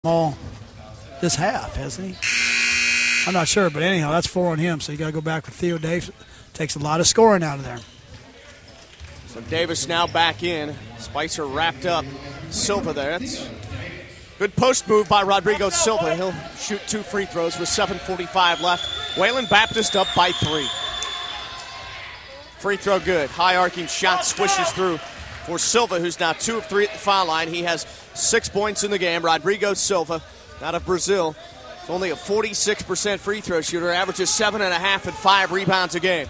all this half, hasn't he? I'm not sure, but anyhow, that's 4 on him, so you got to go back with Theo Davis. Takes a lot of scoring out of there. So Davis now back in. Spicer wrapped up Silva there. That's good post move by Rodrigo Silva. He'll shoot 2 free throws with 7:45 left. Wayland Baptist up by 3. Free throw good. High arcing shot swishes through for Silva, who's now 2 of 3 at the foul line. He has 6 points in the game. Rodrigo Silva, out of Brazil, is only a 46% free throw shooter, averages 7.5 and 5 rebounds a game.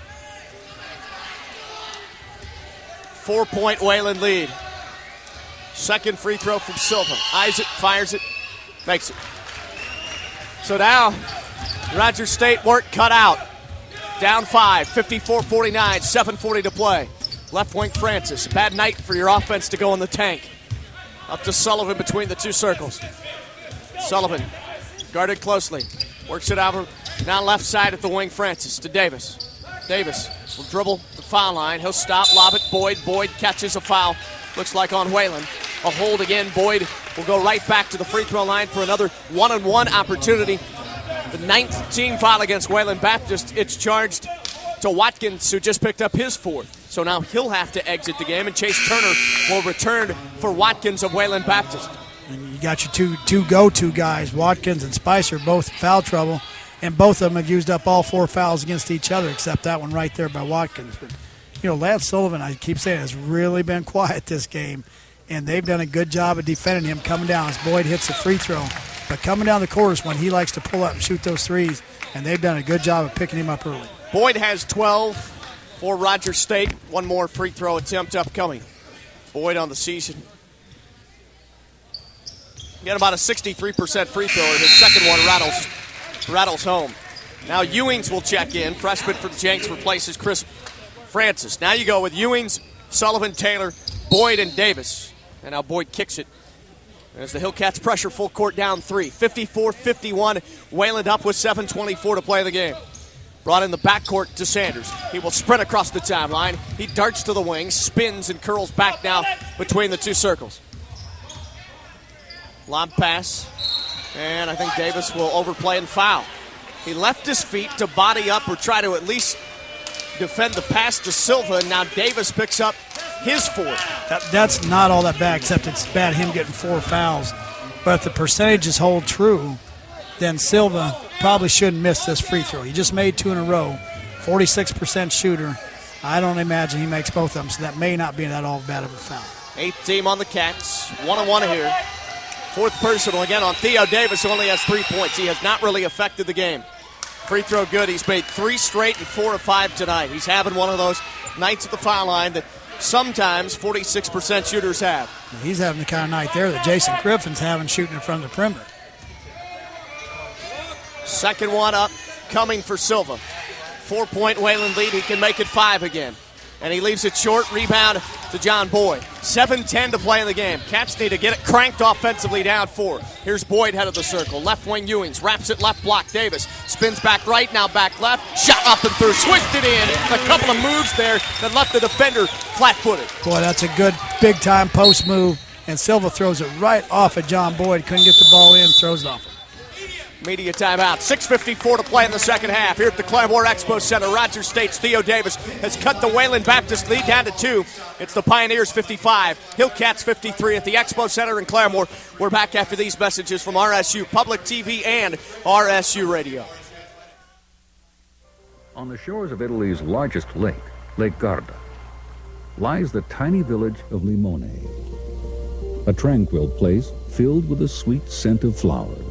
4-point Wayland lead. Second free throw from Silva. Eyes it, fires it, makes it. So now, Rogers State work cut out. Down 5, 54-49, 7:40 to play. Left wing Francis. Bad night for your offense to go in the tank. Up to Sullivan between the 2 circles. Sullivan guarded closely. Works it over. Now left side at the wing, Francis to Davis. Davis will dribble the foul line. He'll stop, lob it, Boyd. Boyd catches a foul. Looks like on Wayland. A hold again. Boyd will go right back to the free throw line for another 1-on-1 opportunity. The 9th team foul against Wayland Baptist. It's charged to Watkins, who just picked up his 4th. So now he'll have to exit the game, and Chase Turner will return for Watkins of Wayland Baptist. And you got your two go-to guys, Watkins and Spicer, both foul trouble, and both of them have used up all 4 fouls against each other, except that one right there by Watkins. But, you know, Lance Sullivan, I keep saying, has really been quiet this game, and they've done a good job of defending him coming down as Boyd hits the free throw. But coming down the course when he likes to pull up and shoot those threes, and they've done a good job of picking him up early. Boyd has 12 for Rogers State. One more free throw attempt upcoming. Boyd on the season. He had about a 63% free throw. His second one rattles home. Now Ewings will check in. Freshman for the Jenks replaces Chris Francis. Now you go with Ewings, Sullivan, Taylor, Boyd, and Davis. And now Boyd kicks it. As the Hillcats pressure full court down 3. 54-51. Wayland up with 7:24 to play the game. Brought in the backcourt to Sanders. He will sprint across the timeline. He darts to the wing, spins and curls back now between the 2 circles. Lob pass. And I think Davis will overplay and foul. He left his feet to body up or try to at least defend the pass to Silva. Now Davis picks up his 4th. That's not all that bad, except it's bad him getting 4 fouls. But if the percentages hold true, then Silva probably shouldn't miss this free throw. He just made 2 in a row, 46% shooter. I don't imagine he makes both of them, so that may not be that all bad of a foul. 8th team on the Cats, 1-on-1 here. 4th personal again on Theo Davis, who only has 3 points. He has not really affected the game. Free throw good. He's made 3 straight and 4 of 5 tonight. He's having one of those nights at the foul line that sometimes 46% shooters have. He's having the kind of night there that Jason Griffin's having shooting in front of the perimeter. Second one up, coming for Silva. 4-point Wayland lead. He can make it 5 again. And he leaves it short. Rebound to John Boyd. 7:10 to play in the game. Cats need to get it cranked offensively down 4. Here's Boyd head of the circle. Left wing Ewings. Wraps it left block. Davis spins back right, now back left. Shot up and through. Switched it in. A couple of moves there that left the defender flat-footed. Boy, that's a good big-time post move. And Silva throws it right off of John Boyd. Couldn't get the ball in. Throws it off him. Media timeout. 6:54 to play in the second half. Here at the Claremore Expo Center, Rogers State's Theo Davis has cut the Wayland Baptist lead down to 2. It's the Pioneers 55, Hillcats 53 at the Expo Center in Claremore. We're back after these messages from RSU Public TV and RSU Radio. On the shores of Italy's largest lake, Lake Garda, lies the tiny village of Limone, a tranquil place filled with the sweet scent of flowers.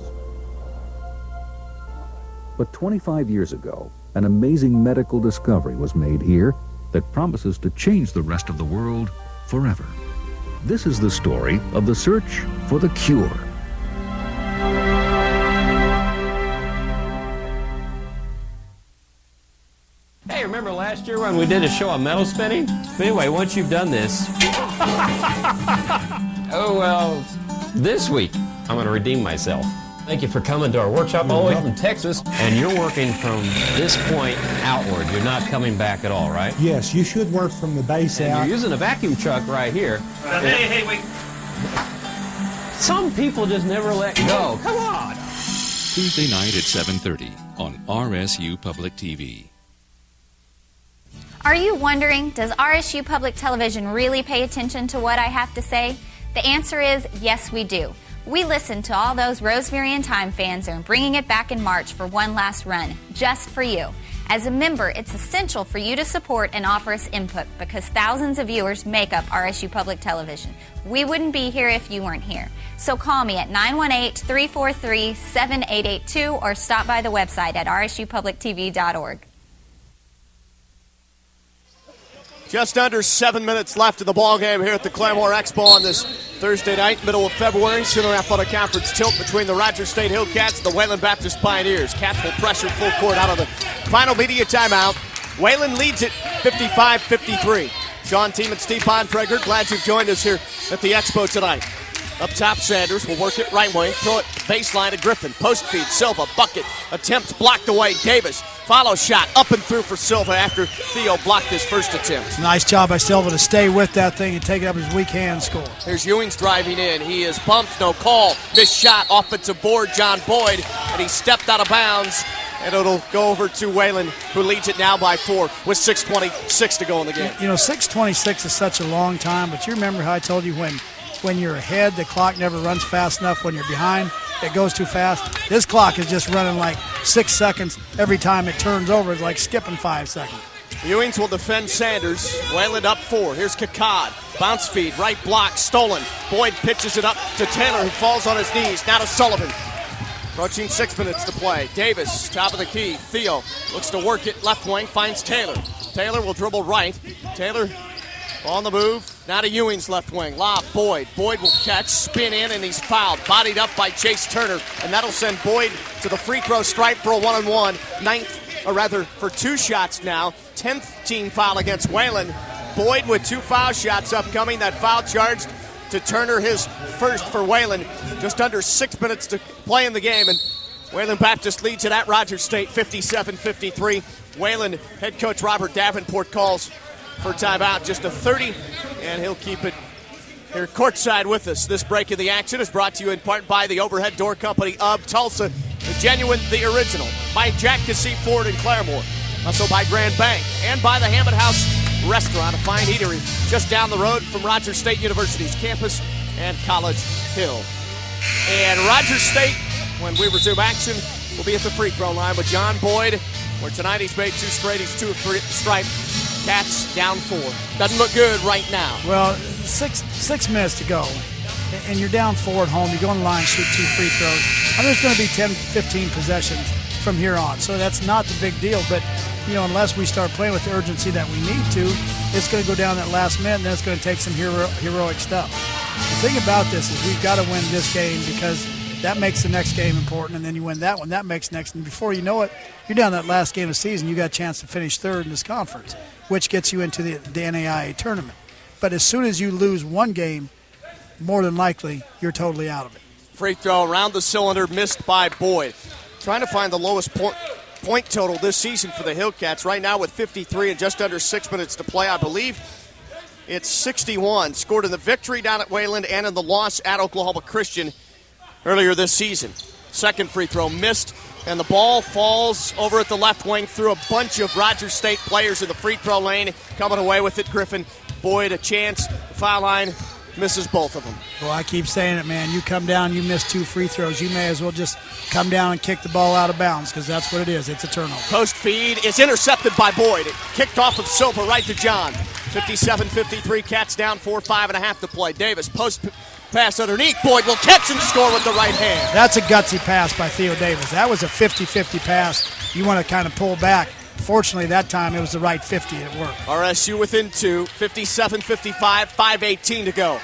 But 25 years ago, an amazing medical discovery was made here that promises to change the rest of the world forever. This is the story of the search for the cure. Hey, remember last year when we did a show on metal spinning? But anyway, once you've done this... oh, well, this week I'm going to redeem myself. Thank you for coming to our workshop all the way from Texas. And you're working from this point outward. You're not coming back at all, right? Yes, you should work from the base and out. You're using a vacuum truck right here. Hey, wait. Some people just never let go. Come on. Tuesday night at 7:30 on RSU Public TV. Are you wondering, does RSU Public Television really pay attention to what I have to say? The answer is yes, we do. We listen to all those Rosemary and Time fans and are bringing it back in March for one last run, just for you. As a member, it's essential for you to support and offer us input because thousands of viewers make up RSU Public Television. We wouldn't be here if you weren't here. So call me at 918-343-7882 or stop by the website at rsupublictv.org. Just under 7 minutes left in the ball game here at the Claremore Expo on this Thursday night, middle of February. Sooner Athletic Conference tilt between the Rogers State Hillcats and the Wayland Baptist Pioneers. Cats will pressure full court out of the final media timeout. Wayland leads it 55-53. Sean Team and Steve Bontrager, glad you've joined us here at the Expo tonight. Up top, Sanders will work it right wing, throw it baseline to Griffin. Post feed, Silva, bucket, attempt blocked away. Davis, follow shot, up and through for Silva after Theo blocked his first attempt. Nice job by Silva to stay with that thing and take it up his weak hand score. Here's Ewing's driving in. He is bumped, no call. Missed shot, offensive board, John Boyd, and he stepped out of bounds. And it'll go over to Wayland, who leads it now by 4 with 6:26 to go in the game. You know, 6:26 is such a long time, but you remember how I told you when you're ahead, the clock never runs fast enough. When you're behind, it goes too fast. This clock is just running like 6 seconds every time it turns over. It's like skipping 5 seconds. Ewings will defend Sanders. Wayland up 4. Here's Kakad. Bounce feed, right block, stolen. Boyd pitches it up to Taylor, who falls on his knees. Now to Sullivan. Approaching 6 minutes to play. Davis, top of the key. Theo looks to work it left wing, finds Taylor. Taylor will dribble right. Taylor on the move. Now to Ewing's left wing. Lob, Boyd. Boyd will catch, spin in, and he's fouled. Bodied up by Chase Turner, and that'll send Boyd to the free throw stripe for a 1-on-1. For 2 shots now. 10th team foul against Wayland. Boyd with 2 foul shots upcoming. That foul charged to Turner, his first for Wayland. Just under 6 minutes to play in the game, and Wayland Baptist leads it at Rogers State 57-53. Wayland head coach Robert Davenport calls for timeout, just a 30, and he'll keep it here courtside with us. This break of the action is brought to you in part by the Overhead Door Company of Tulsa, the genuine, the original, by Jack Casey Ford in Claremore, also by Grand Bank, and by the Hammond House Restaurant, a fine eatery just down the road from Rogers State University's campus and College Hill. And Rogers State, when we resume action, will be at the free throw line with John Boyd, where tonight he's made 2 straight, he's 2 of 3 at the stripe. Cats down 4. Doesn't look good right now. Well, six minutes to go, and you're down 4 at home. You go on the line, shoot 2 free throws. I mean, there's going to be 10, 15 possessions from here on, so that's not the big deal. But, you know, unless we start playing with the urgency that we need to, it's going to go down that last minute, and then it's going to take some heroic stuff. The thing about this is we've got to win this game because that makes the next game important, and then you win that one, that makes next. And before you know it, you're down that last game of the season, you got a chance to finish 3rd in this conference, which gets you into the NAIA tournament. But as soon as you lose one game, more than likely, you're totally out of it. Free throw around the cylinder, missed by Boyd. Trying to find the lowest point total this season for the Hillcats. Right now with 53 and just under 6 minutes to play, I believe it's 61. Scored in the victory down at Wayland and in the loss at Oklahoma Christian earlier this season. Second free throw missed, and the ball falls over at the left wing through a bunch of Rogers State players in the free throw lane. Coming away with it, Griffin. Boyd a chance. The foul line misses both of them. Well, I keep saying it, man. You come down, you miss 2 free throws. You may as well just come down and kick the ball out of bounds because that's what it is. It's a turnover. Post feed is intercepted by Boyd. It kicked off of Silva right to John. 57-53, Cats down 4, 5.5 to play. Davis post pass underneath. Boyd will catch and score with the right hand. That's a gutsy pass by Theo Davis. That was a 50-50 pass. You want to kind of pull back. Fortunately, that time it was the right 50 and it worked. RSU within 2, 57-55, 5:18 to go.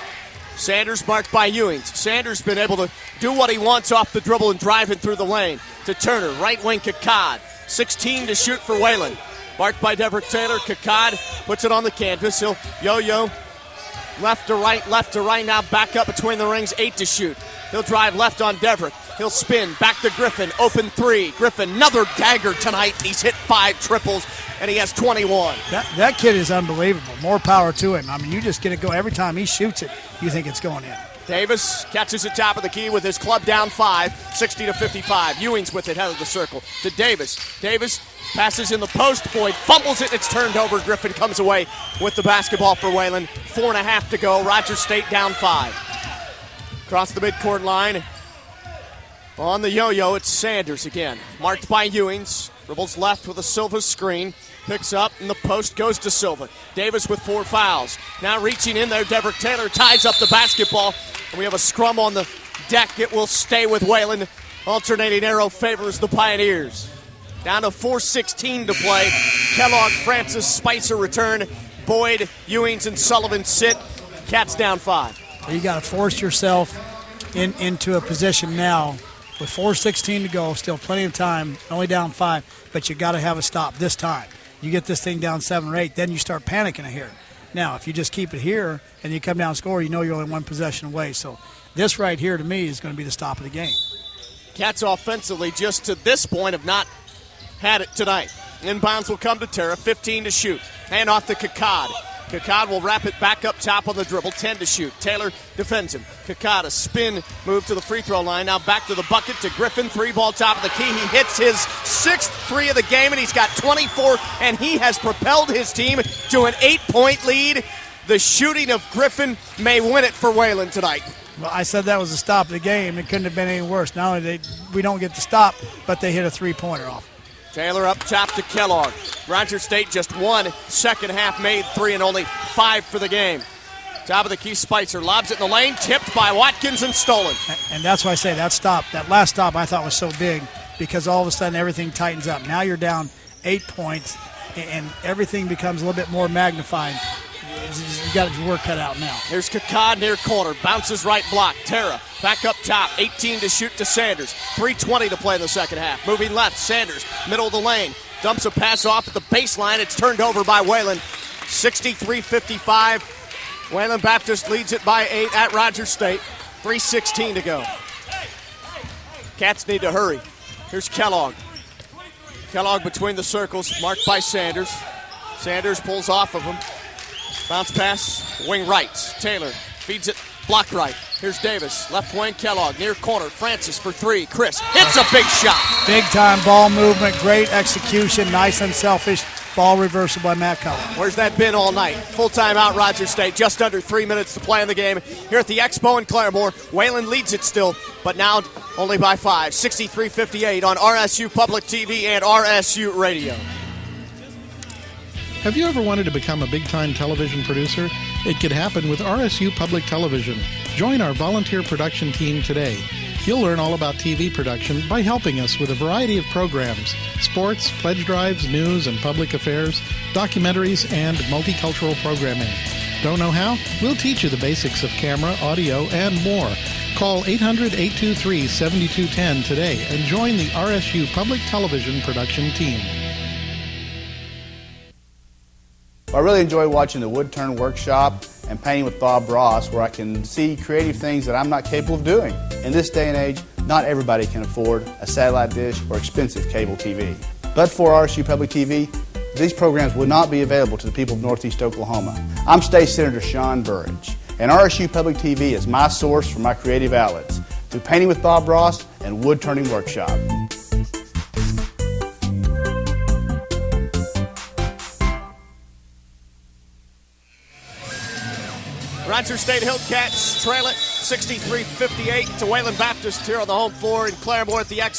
Sanders marked by Ewings. Sanders been able to do what he wants off the dribble and driving through the lane. To Turner, right wing Kakad. 16 to shoot for Wayland. Marked by Deverick Taylor. Kakad puts it on the canvas. He'll yo-yo. Left to right now, back up between the rings, 8 to shoot. He'll drive left on Deverick. He'll spin, back to Griffin, open 3. Griffin, another dagger tonight. He's hit 5 triples, and he has 21. That kid is unbelievable. More power to him. I mean, you just get it go. Every time he shoots it, you think it's going in. Davis catches it top of the key with his club down 5, 60-55. Ewing's with it, head of the circle to Davis. Davis passes in the post, Boyd fumbles it, it's turned over. Griffin comes away with the basketball for Wayland. 4.5 to go, Rogers State down 5. Across the midcourt line, on the yo-yo, it's Sanders again. Marked by Ewings, dribbles left with a Silva screen. Picks up, and the post goes to Silva. Davis with 4 fouls. Now reaching in there, Deverick Taylor ties up the basketball. And we have a scrum on the deck. It will stay with Wayland. Alternating arrow favors the Pioneers. Down to 4:16 to play. Kellogg, Francis, Spicer return. Boyd, Ewings, and Sullivan sit. Cats down 5. You got to force yourself into a position now with 4:16 to go, still plenty of time, only down 5, but you got to have a stop this time. You get this thing down 7 or 8, then you start panicking here. Now, if you just keep it here and you come down and score, you know you're only 1 possession away. So this right here, to me, is going to be the stop of the game. Cats offensively, just to this point, have not had it tonight. Inbounds will come to Terra, 15 to shoot. Hand off to Kakad. Kakad will wrap it back up top on the dribble, 10 to shoot. Taylor defends him. Kakad, a spin move to the free throw line. Now back to the bucket to Griffin. 3-ball top of the key. He hits his 6th 3 of the game, and he's got 24, and he has propelled his team to an 8-point lead. The shooting of Griffin may win it for Wayland tonight. Well, I said that was the stop of the game. It couldn't have been any worse. Not only we don't get the stop, but they hit a 3-pointer off. Taylor up top to Kellogg. Rogers State just 1 second half made 3 and only 5 for the game. Top of the key, Spicer lobs it in the lane, tipped by Watkins and stolen. And that's why I say that stop, that last stop I thought was so big because all of a sudden everything tightens up. Now you're down 8 points and everything becomes a little bit more magnified. You got your work cut out now. Here's Kakad near corner, bounces right block. Terra back up top, 18 to shoot to Sanders. 3:20 to play in the second half. Moving left, Sanders, middle of the lane. Dumps a pass off at the baseline. It's turned over by Wayland. 63-55. Wayland Baptist leads it by 8 at Rogers State. 3:16 to go. Cats need to hurry. Here's Kellogg. Kellogg between the circles, marked by Sanders. Sanders pulls off of him. Bounce pass, wing right. Taylor feeds it, block right. Here's Davis, left wing, Kellogg, near corner. Francis for 3. Chris hits a big shot. Big time ball movement, great execution, nice and selfish. Ball reversal by Matt Cullen. Where's that been all night? Full time out, Rogers State. Just under 3 minutes to play in the game. Here at the Expo in Claremore, Wayland leads it still, but now only by 5. 63-58 on RSU Public TV and RSU Radio. Have you ever wanted to become a big-time television producer? It could happen with RSU Public Television. Join our volunteer production team today. You'll learn all about TV production by helping us with a variety of programs: sports, pledge drives, news and public affairs, documentaries, and multicultural programming. Don't know how? We'll teach you the basics of camera, audio, and more. Call 800-823-7210 today and join the RSU Public Television production team. I really enjoy watching the wood turn workshop and painting with Bob Ross, where I can see creative things that I'm not capable of doing. In this day and age, not everybody can afford a satellite dish or expensive cable TV. But for RSU Public TV, these programs would not be available to the people of Northeast Oklahoma. I'm State Senator Sean Burridge, and RSU Public TV is my source for my creative outlets through Painting with Bob Ross and Wood Turning Workshop. Rogers State Hillcats trail it 63-58 to Wayland Baptist here on the home floor in Claremore at the Expo.